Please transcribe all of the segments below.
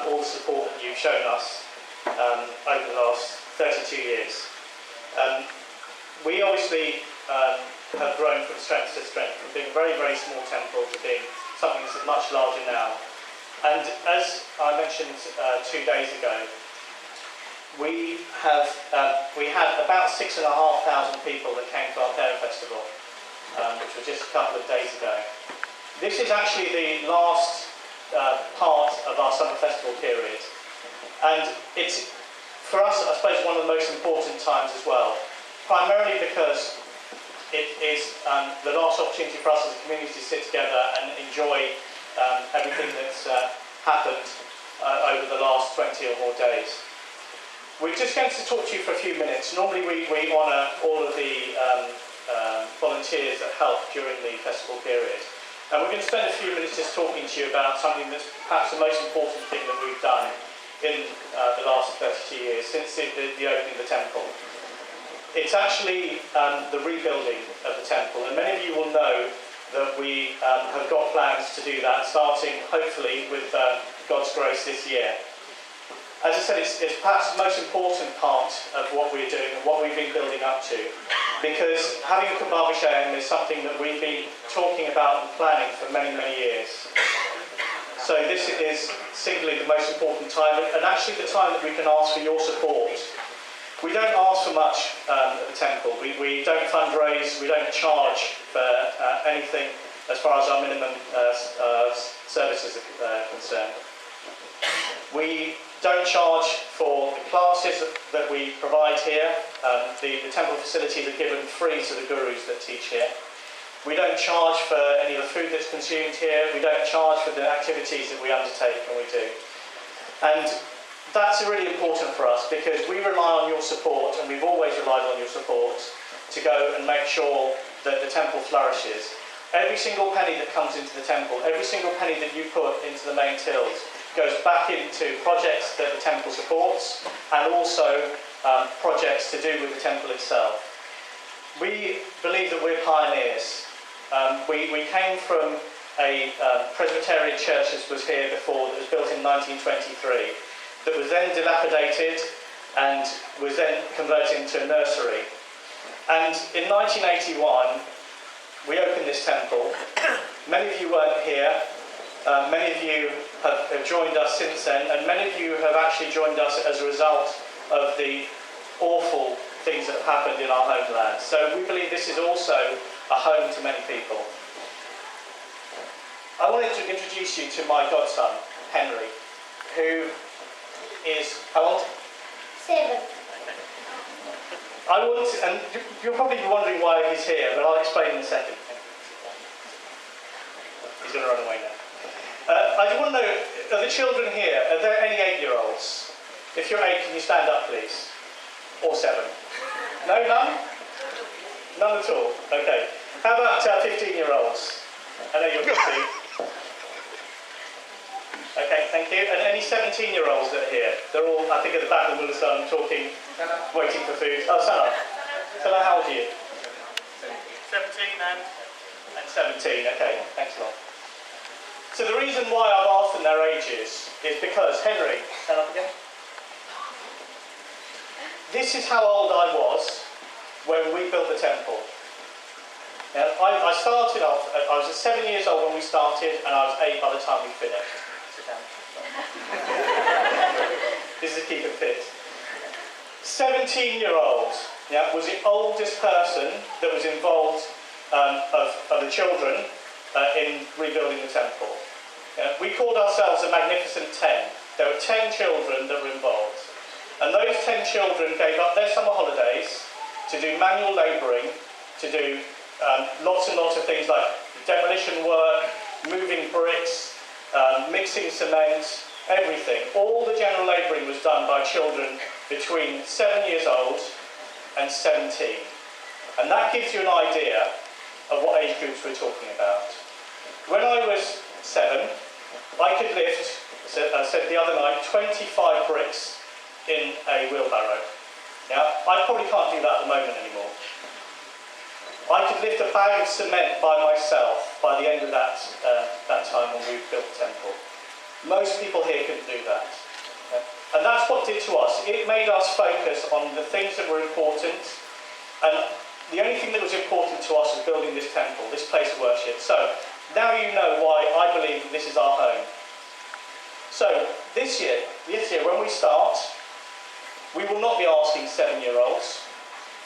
all the support that you've shown us over the last 32 years. We obviously have grown from strength to strength, from being a very, very small temple to being something that's much larger now. And as I mentioned 2 days ago, we had about 6,500 people that came to our prayer festival, which was just a couple of days ago. This is actually the last part of our summer festival period, and it's, for us, I suppose, one of the most important times as well, primarily because it is the last opportunity for us as a community to sit together and enjoy everything that's happened over the last 20 or more days. We're just going to talk to you for a few minutes. Normally we honour all of the volunteers that help during the festival period. And we're going to spend a few minutes just talking to you about something that's perhaps the most important thing that we've done in the last 32 years, since the opening of the temple. It's actually the rebuilding of the temple, and many of you will know that we have got plans to do that, starting hopefully with God's grace this year. As I said, it's perhaps the most important part of what we're doing and what we've been building up to, because having a kebab shem is something that we've been talking about and planning for many, many years. So this is simply the most important time, and actually the time that we can ask for your support. We don't ask for much at the temple. We don't fundraise, we don't charge for anything as far as our minimum services are concerned. We don't charge for the classes that we provide here. The temple facilities are given free to the gurus that teach here. We don't charge for any of the food that's consumed here. We don't charge for the activities that we undertake when we do. And that's really important for us, because we rely on your support, and we've always relied on your support, to go and make sure that the temple flourishes. Every single penny that comes into the temple, every single penny that you put into the main tills, goes back into projects that the temple supports, and also projects to do with the temple itself. We believe that we're pioneers. We came from a Presbyterian church that was here before, that was built in 1923, that was then dilapidated and was then converted into a nursery. And in 1981, we opened this temple. Many of you weren't here. Many of you have joined us since then, and many of you have actually joined us as a result of the awful things that have happened in our homeland. So we believe this is also a home to many people. I wanted to introduce you to my godson, Henry, who is, how old? 7. And you'll probably be wondering why he's here, but I'll explain in a second. He's going to run away now. I want to know, are the children here, are there any 8-year-olds? If you're 8, can you stand up, please? Or 7? No, none? None at all? Okay. How about 15-year-olds? I know you're 15. Okay, thank you. And any 17-year-olds that are here? They're all, I think, at the back of the Wimbledon talking, waiting for food. Oh, Sana. Sana, how old are you? 17 and 17. Okay, thanks a lot. So the reason why I've asked them their ages is because, Henry, stand up again. This is how old I was when we built the temple. Now, I started off, I was 7 years old when we started, and I was 8 by the time we finished. Sit down. This is to keep it fit. 17-year-old was the oldest person that was involved of the children in rebuilding the temple. We called ourselves the Magnificent 10. There were 10 children that were involved. And those 10 children gave up their summer holidays to do manual labouring, to do lots and lots of things like demolition work, moving bricks, mixing cement, everything. All the general labouring was done by children between 7 years old and 17. And that gives you an idea of what age groups we're talking about. When I was 7, I could lift, as I said the other night, 25 bricks in a wheelbarrow. Now, I probably can't do that at the moment anymore. I could lift a bag of cement by myself by the end of that time when we built the temple. Most people here couldn't do that. And that's what it did to us. It made us focus on the things that were important, and the only thing that was important to us was building this temple, this place of worship. So now you know why I believe that this is our home. So this year when we start, we will not be asking 7-year-olds,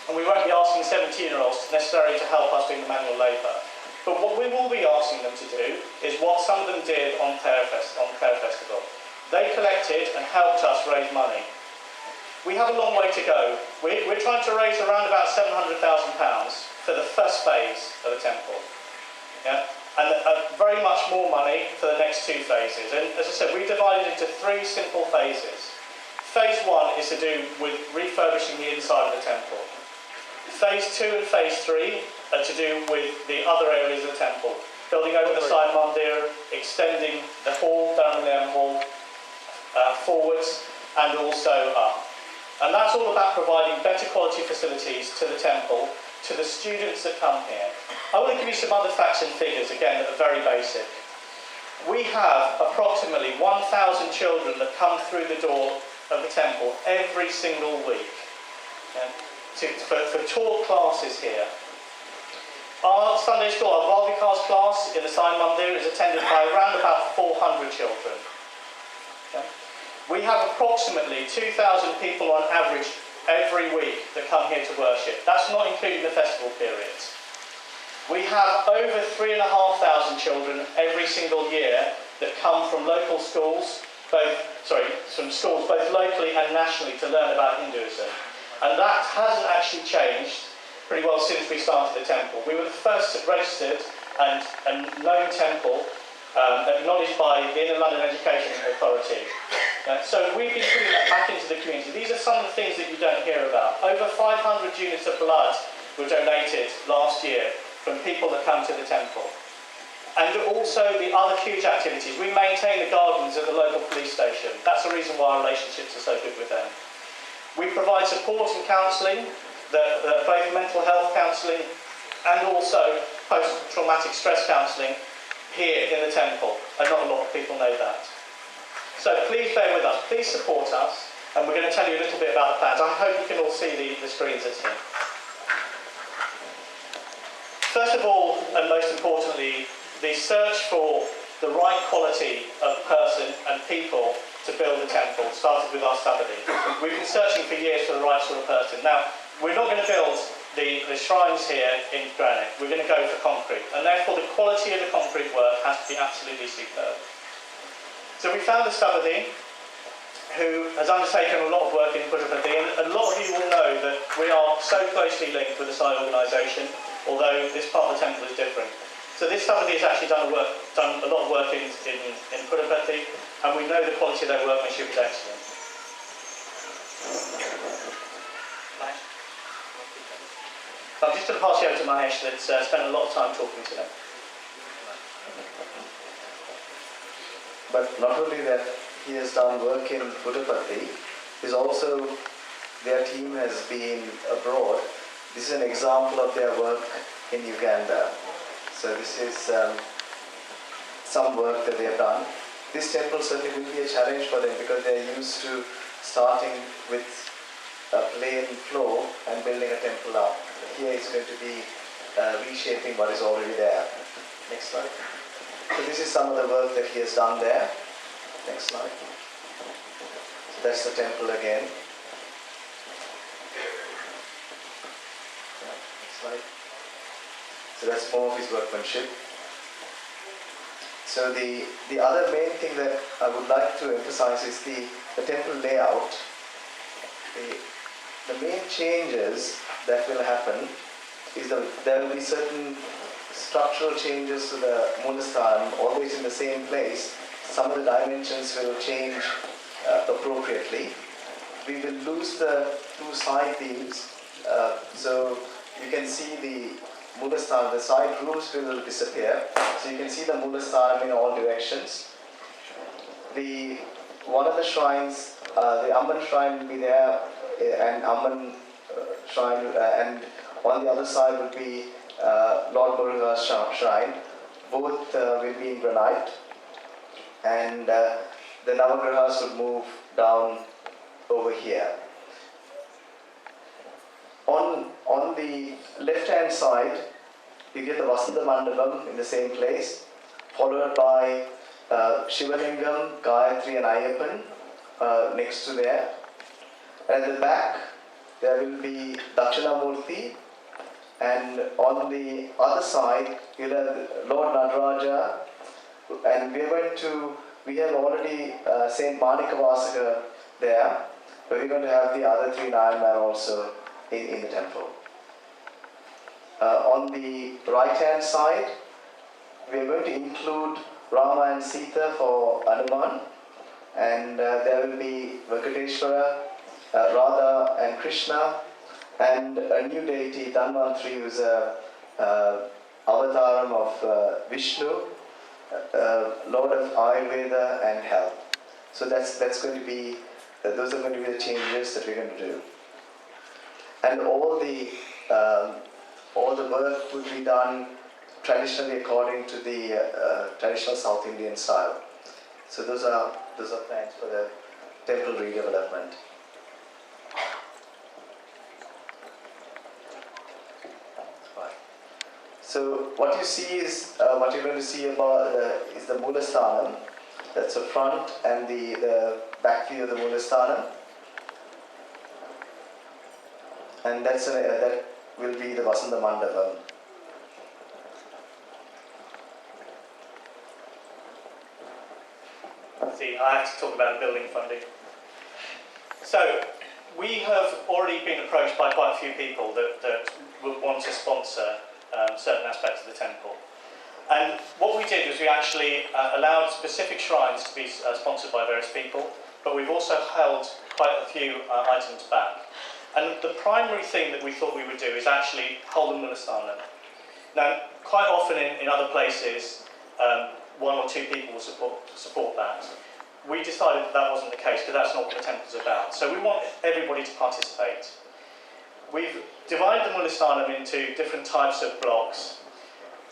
and we won't be asking 17-year-olds necessarily to help us doing the manual labour. But what we will be asking them to do is what some of them did on Clare Festival. They collected and helped us raise money. We have a long way to go. We're trying to raise around about £700,000 for the first phase of the temple. Yeah? And very much more money for the next 2 phases. And as I said, we divided into 3 simple phases. Phase 1 is to do with refurbishing the inside of the temple. Phase 2 and Phase 3 are to do with the other areas of the temple. Building over the Sai Mandir, extending the hall, Dharam Hall, forwards and also up. And that's all about providing better quality facilities to the temple, to the students that come here. I want to give you some other facts and figures, again, that are very basic. We have approximately 1,000 children that come through the door of the temple every single week for taught classes here. Our Sunday school, our Valvikas class in the Sai Mandir is attended by around about 400 children. Okay. We have approximately 2,000 people on average every week that come here to worship. That's not including the festival periods. We have over 3,500 children every single year that come from local schools, from schools both locally and nationally to learn about Hinduism. And that hasn't actually changed pretty well since we started the temple. We were the first registered and known temple acknowledged by the Inner London Education Authority. So we've been putting that back into the community. These are some of the things that you don't hear about. Over 500 units of blood were donated last year from people that come to the temple. And also the other huge activities. We maintain the gardens at the local police station. That's the reason why our relationships are so good with them. We provide support and counselling, both mental health counselling and also post-traumatic stress counselling here in the temple, and not a lot of people know that. So please bear with us, please support us, and we're going to tell you a little bit about the plans. I hope you can all see the screens that's here. First of all, and most importantly, the search for the right quality of person and people to build the temple started with our Sabadi. We've been searching for years for the right sort of person. Now, we're not going to build the shrines here in granite. We're going to go for concrete, and therefore the quality of the concrete work has to be absolutely superb. So we found a Sabadi who has undertaken a lot of work in Puttaparthi, and a lot of you will know that we are so closely linked with the Sai organisation, although this part of the temple is different. So this Sabadi has actually done a lot of work in Puttaparthi, and we know the quality of their workmanship is excellent. I'm just going to pass you over to Mahesh that's spent a lot of time talking to them. But not only that he has done work in Puttaparthi, is also their team has been abroad. This is an example of their work in Uganda. So this is some work that they have done. This temple certainly will be a challenge for them because they are used to starting with a plain floor and building a temple up. Here is going to be reshaping what is already there. Next slide. So this is some of the work that he has done there. Next slide. So that's the temple again. Next slide. So that's more of his workmanship. So the other main thing that I would like to emphasize is the temple layout. The main changes that will happen is that there will be certain structural changes to the Moolasthan, always in the same place. Some of the dimensions will change appropriately. We will lose the 2 side beams, so you can see the Moolasthan, the side roofs will disappear. So you can see the Moolasthan in all directions. One of the shrines, the Amman shrine will be there, and Amman shrine, and on the other side will be Lord Muruga's shrine. Both will be in granite, and the Navagrahas would move down over here. On the left-hand side, you get the Vasanta Mandapam in the same place, followed by Shivalingam, Gayatri and Ayyappan next to there. And at the back, there will be Dakshinamurti, and on the other side, you'll have Lord Nadaraja, and we have already Saint Manikavasaka there, but we're going to have the other three Nayanmar also in the temple. On the right-hand side, we are going to include Rama and Sita for Hanuman, and there will be Venkateshwara, Radha and Krishna, and a new deity, Dhanvantri, who is a avataram of Vishnu, Lord of Ayurveda and health. So that's going to be, those are going to be the changes that we're going to do. And all the work will be done traditionally according to the traditional South Indian style. So those are plans for the temple redevelopment. So what you see is, what you're going to see about is the Moolasthana. That's the front and the back view of the Moolasthana. And that will be the Vasanta Mandapam. See, I have to talk about the building funding. So, we have already been approached by quite a few people that would want to sponsor certain aspects of the temple. And what we did was we actually allowed specific shrines to be sponsored by various people, but we've also held quite a few items back. And the primary thing that we thought we would do is actually hold a Moolasthana. Now, quite often in other places, one or two people will support that. We decided that wasn't the case, because that's not what the temple's about. So we want everybody to participate. We've divided the Moolasthana into different types of blocks,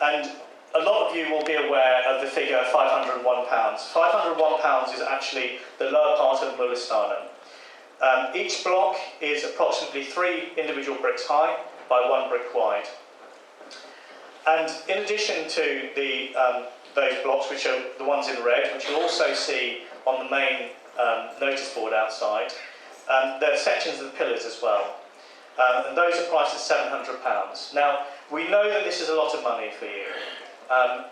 and a lot of you will be aware of the figure £501. £501 is actually the lower part of the Moolasthana. Each block is approximately 3 individual bricks high by 1 brick wide. And in addition to those blocks, which are the ones in red, which you'll also see on the main notice board outside, there are sections of the pillars as well. And those are priced at £700. Now, we know that this is a lot of money for you.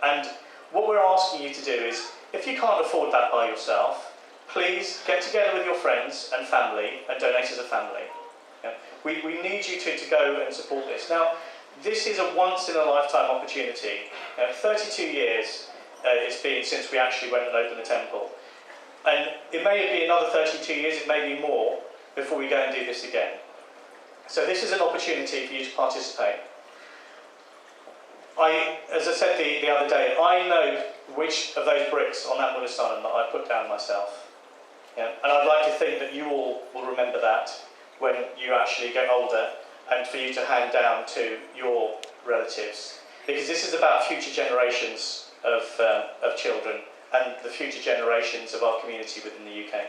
And what we're asking you to do is, if you can't afford that by yourself, please get together with your friends and family and donate as a family. Yeah? We need you to go and support this. Now, this is a once-in-a-lifetime opportunity. 32 years it's been since we actually went and opened the temple. And it may be another 32 years, it may be more, before we go and do this again. So this is an opportunity for you to participate. As I said the other day, I know which of those bricks on that Moolasthana that I put down myself. Yeah? And I'd like to think that you all will remember that when you actually get older, and for you to hand down to your relatives. Because this is about future generations of children and the future generations of our community within the UK.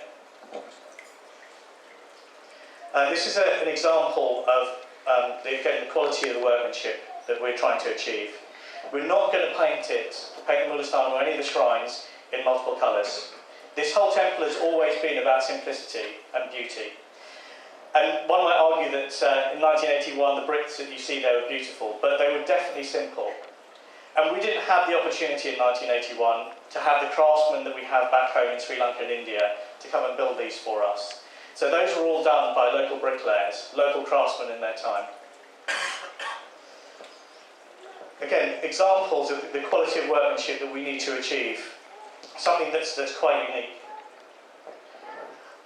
This is an example of the quality of the workmanship that we're trying to achieve. We're not going to paint the Moolasthana or any of the shrines in multiple colours. This whole temple has always been about simplicity and beauty. And one might argue that in 1981 the bricks that you see there were beautiful, but they were definitely simple. And we didn't have the opportunity in 1981 to have the craftsmen that we have back home in Sri Lanka and India to come and build these for us. So those were all done by local bricklayers, local craftsmen in their time. Again, examples of the quality of workmanship that we need to achieve, something that's quite unique.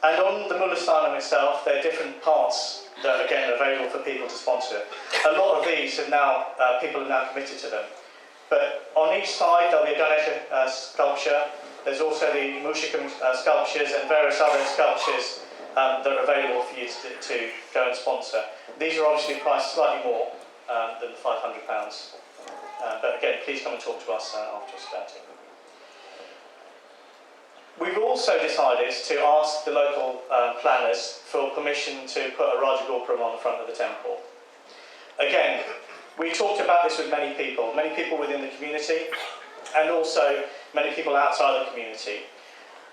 And on the Moolasthana itself, there are different parts that, again, are available for people to sponsor. A lot of these have now, people have now committed to them. But on each side, there'll be a Ganesha sculpture. There's also the Mushikam sculptures and various other sculptures that are available for you to go and sponsor. These are obviously priced slightly more than £500. But again, please come and talk to us after about it. We've also decided to ask the local planners for permission to put a Raja Gopram on the front of the temple. Again, we talked about this with many people within the community, and also many people outside the community.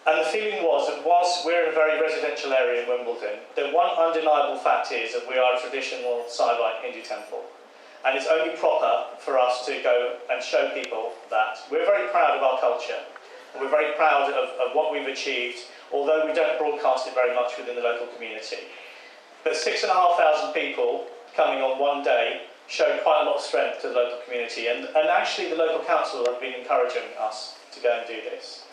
And the feeling was that whilst we're in a very residential area in Wimbledon, the one undeniable fact is that we are a traditional Saivite Hindu temple. And it's only proper for us to go and show people that. We're very proud of our culture. And we're very proud of what we've achieved, although we don't broadcast it very much within the local community. But 6,500 people coming on one day showed quite a lot of strength to the local community. And actually the local council have been encouraging us to go and do this.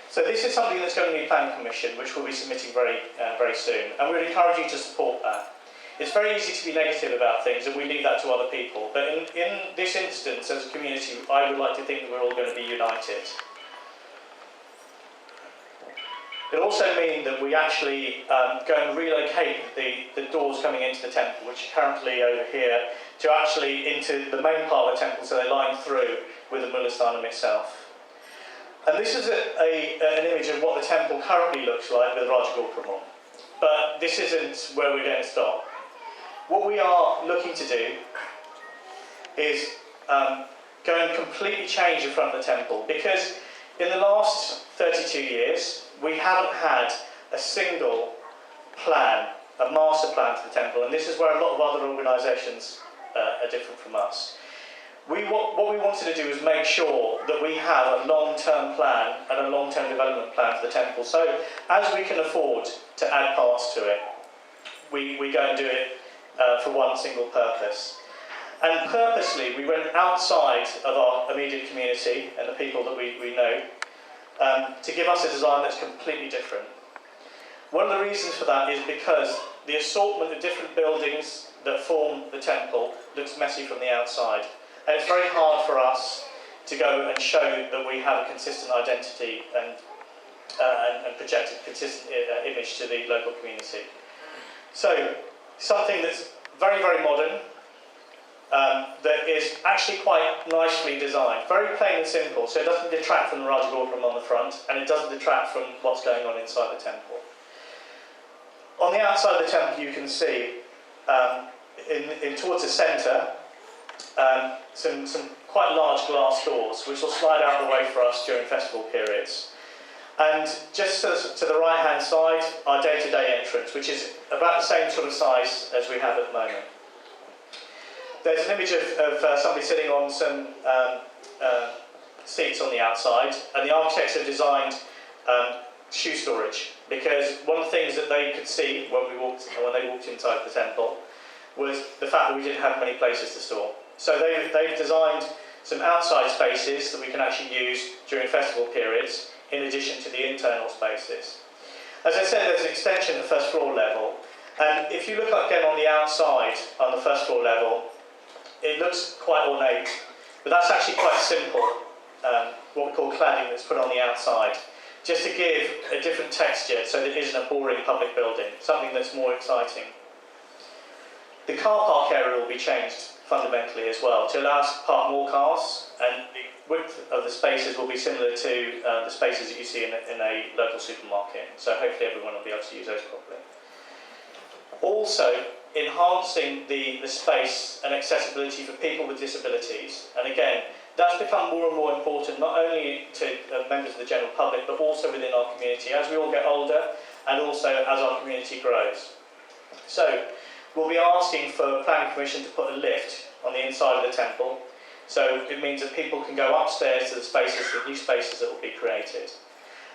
So this is something that's going to need planning permission, which we'll be submitting very soon. And we'd encourage you to support that. It's very easy to be negative about things, and we leave that to other people. But in this instance, as a community, I would like to think that we're all going to be united. It also means that we actually go and relocate the doors coming into the temple, which are currently over here, to actually into the main part of the temple, so they line through with the Mulasthanam itself. And this is an image of what the temple currently looks like with Raja Gopram on. But this isn't where we're going to stop. What we are looking to do is go and completely change the front of the temple, because in the last 32 years we haven't had a single plan, a master plan for the temple, and this is where a lot of other organisations are different from us. What we wanted to do is make sure that we have a long-term plan and a long-term development plan for the temple, so as we can afford to add parts to it, we go and do it for one single purpose. And purposely, we went outside of our immediate community and the people that we know to give us a design that's completely different. One of the reasons for that is because the assortment of different buildings that form the temple looks messy from the outside. And it's very hard for us to go and show that we have a consistent identity and project a consistent image to the local community. So, something that's very, very modern, that is actually quite nicely designed. Very plain and simple, so it doesn't detract from the Raja Gopram on the front, and it doesn't detract from what's going on inside the temple. On the outside of the temple you can see, towards the centre, some quite large glass doors which will slide out of the way for us during festival periods. And just to the right hand side, our day-to-day entrance, which is about the same sort of size as we have at the moment. There's an image of somebody sitting on some seats on the outside, and the architects have designed shoe storage, because one of the things that they could see when they walked inside the temple was the fact that we didn't have many places to store. So they've designed some outside spaces that we can actually use during festival periods, in addition to the internal spaces. As I said, there's an extension at the first floor level, and if you look again on the outside, on the first floor level, it looks quite ornate, but that's actually quite simple, what we call cladding that's put on the outside, just to give a different texture so that it isn't a boring public building, something that's more exciting. The car park area will be changed fundamentally as well, to allow us to park more cars, and the width of the spaces will be similar to the spaces that you see in a local supermarket, so hopefully everyone will be able to use those properly. Also, enhancing the space and accessibility for people with disabilities, and again, that's become more and more important, not only to members of the general public, but also within our community, as we all get older, and also as our community grows. So, we'll be asking for planning permission to put a lift on the inside of the temple, so it means that people can go upstairs to the new spaces that will be created.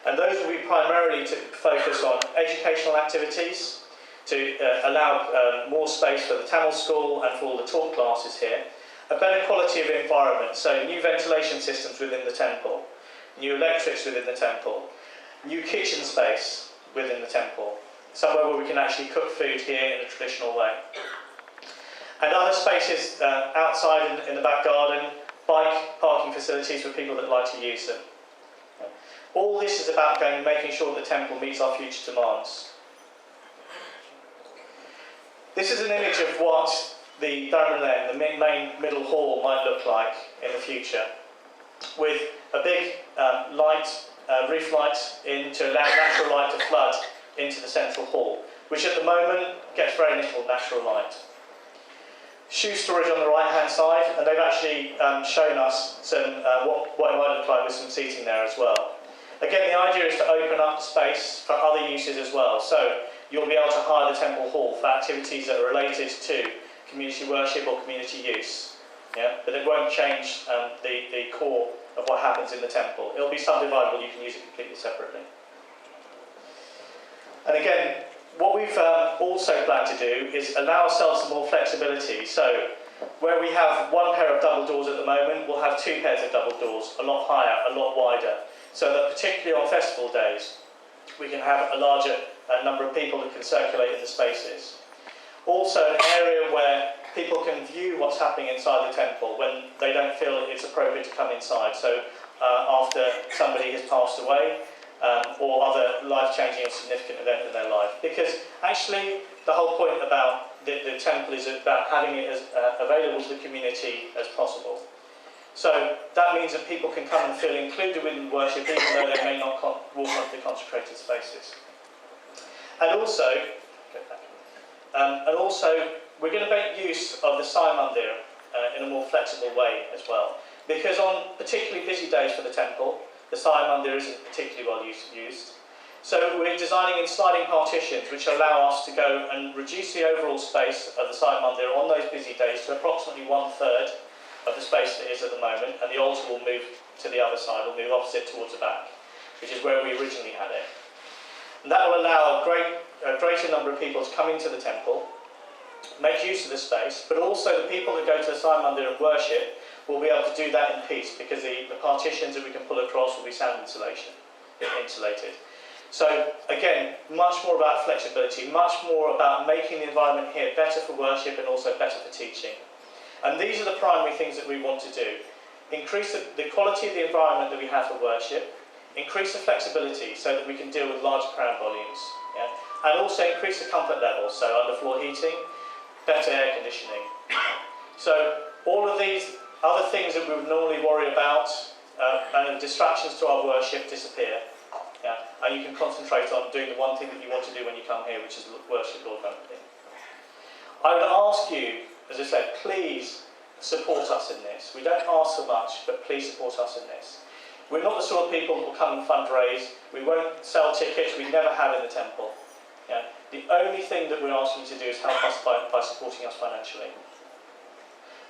And those will be primarily to focus on educational activities, to allow more space for the Tamil school and for all the talk classes here, a better quality of environment, so new ventilation systems within the temple, new electrics within the temple, new kitchen space within the temple, somewhere where we can actually cook food here in a traditional way. And other spaces outside in the back garden, bike parking facilities for people that like to use them. All this is about going and making sure the temple meets our future demands. This is an image of what the Dharma Lane, the main middle hall, might look like in the future, with a big light roof lights in to allow natural light to flood into the central hall, which at the moment gets very little natural light. Shoe storage on the right-hand side, and they've actually shown us some what it might look like with some seating there as well. Again, the idea is to open up the space for other uses as well. So you'll be able to hire the temple hall for activities that are related to community worship or community use. Yeah? But it won't change the core of what happens in the temple. It'll be subdividable, you can use it completely separately. And again, what we've also planned to do is allow ourselves some more flexibility. So where we have one pair of double doors at the moment, we'll have two pairs of double doors, a lot higher, a lot wider, so that particularly on festival days, we can have a larger number of people that can circulate in the spaces. Also an area where people can view what's happening inside the temple when they don't feel it's appropriate to come inside. So after somebody has passed away, or other life-changing or significant event in their life. Because actually the whole point about the temple is about having it as available to the community as possible. So that means that people can come and feel included in worship even though they may not walk onto the consecrated spaces. And also, we're going to make use of the Sai Mandir in a more flexible way as well. Because on particularly busy days for the temple, the Sai Mandir isn't particularly well used. So we're designing in sliding partitions which allow us to go and reduce the overall space of the Sai Mandir on those busy days to approximately 1/3 of the space that is at the moment, and the altar will move to the other side, will move opposite towards the back, which is where we originally had it. And that will allow a greater number of people to come into the temple, make use of the space, but also the people that go to the Sai Mandir and worship will be able to do that in peace, because the partitions that we can pull across will be sound insulated. So again, much more about flexibility, much more about making the environment here better for worship and also better for teaching. And these are the primary things that we want to do. Increase the quality of the environment that we have for worship, increase the flexibility so that we can deal with large crowd volumes, yeah? And also increase the comfort level, so underfloor heating, better air conditioning. So all of these other things that we would normally worry about and distractions to our worship disappear. Yeah? And you can concentrate on doing the one thing that you want to do when you come here, which is worship Lord Ghanapathy. I would ask you, as I said, please support us in this. We don't ask so much, but please support us in this. We're not the sort of people that will come and fundraise. We won't sell tickets. We never have in the temple. Yeah? The only thing that we're asking you to do is help us by supporting us financially.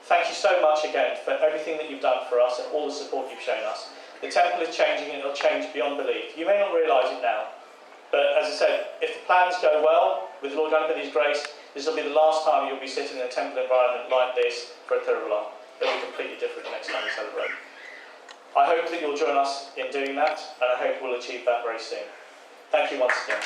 Thank you so much again for everything that you've done for us and all the support you've shown us. The temple is changing and it'll change beyond belief. You may not realise it now, but as I said, if the plans go well, with Lord Ghanapathy's grace, this will be the last time you'll be sitting in a temple environment like this for a Thiruvula. It'll be completely different next time we celebrate. I hope that you'll join us in doing that, and I hope we'll achieve that very soon. Thank you once again.